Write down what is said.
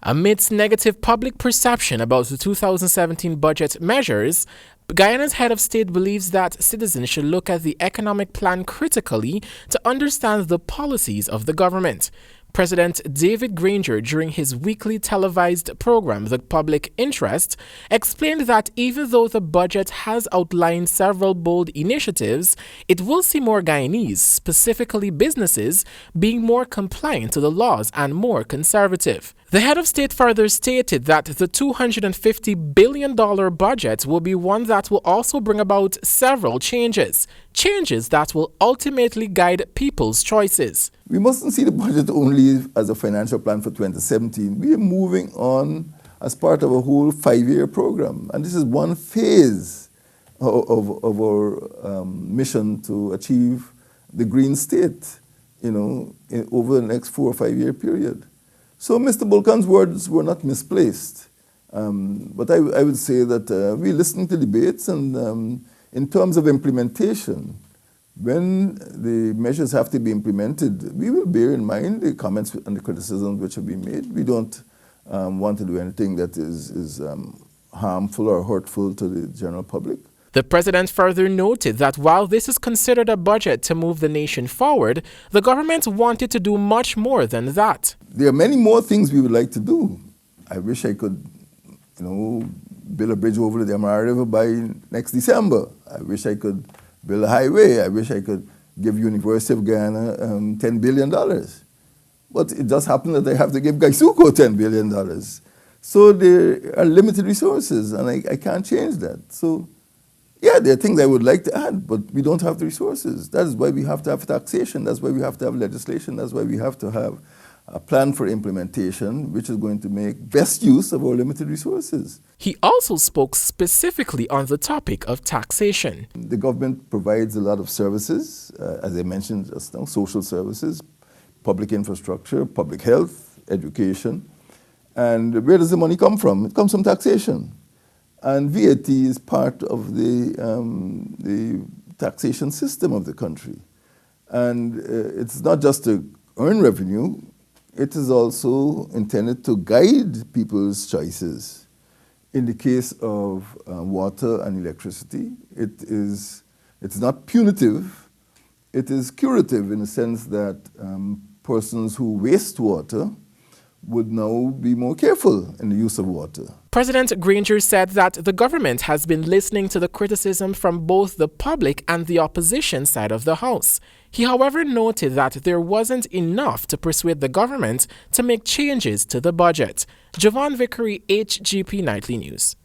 Amidst negative public perception about the 2017 budget measures, Guyana's head of state believes that citizens should look at the economic plan critically to understand the policies of the government. President David Granger, during his weekly televised program, The Public Interest, explained that even though the budget has outlined several bold initiatives, it will see more Guyanese, specifically businesses, being more compliant to the laws and more conservative. The head of state further stated that the $250 billion budget will be one that will also bring about several changes that will ultimately guide people's choices. We mustn't see the budget only as a financial plan for 2017. We are moving on as part of a whole 5-year program. And this is one phase of our mission to achieve the green state, over the next 4 or 5 year period. So Mr. Bulkan's words were not misplaced. But I would say that we listen to debates, and in terms of implementation, when the measures have to be implemented, we will bear in mind the comments and the criticisms which have been made. We don't want to do anything that is harmful or hurtful to the general public. The president further noted that while this is considered a budget to move the nation forward, the government wanted to do much more than that. There are many more things we would like to do. I wish I could, build a bridge over the Demerara River by next December. I wish I could build a highway. I wish I could give University of Guyana $10 billion. But it just happened that I have to give Gaisuco $10 billion. So there are limited resources, and I can't change that. So yeah, there are things I would like to add, but we don't have the resources. That is why we have to have taxation. That's why we have to have legislation. That's why we have to have a plan for implementation, which is going to make best use of our limited resources. He also spoke specifically on the topic of taxation. The government provides a lot of services, as I mentioned just now, social services, public infrastructure, public health, education. And where does the money come from? It comes from taxation. And VAT is part of the taxation system of the country. And it's not just to earn revenue, it is also intended to guide people's choices. In the case of water and electricity, it's not punitive, it is curative in the sense that persons who waste water would now be more careful in the use of water. President Granger said that the government has been listening to the criticism from both the public and the opposition side of the House. He, however, noted that there wasn't enough to persuade the government to make changes to the budget. Javone Vickerie, HGP Nightly News.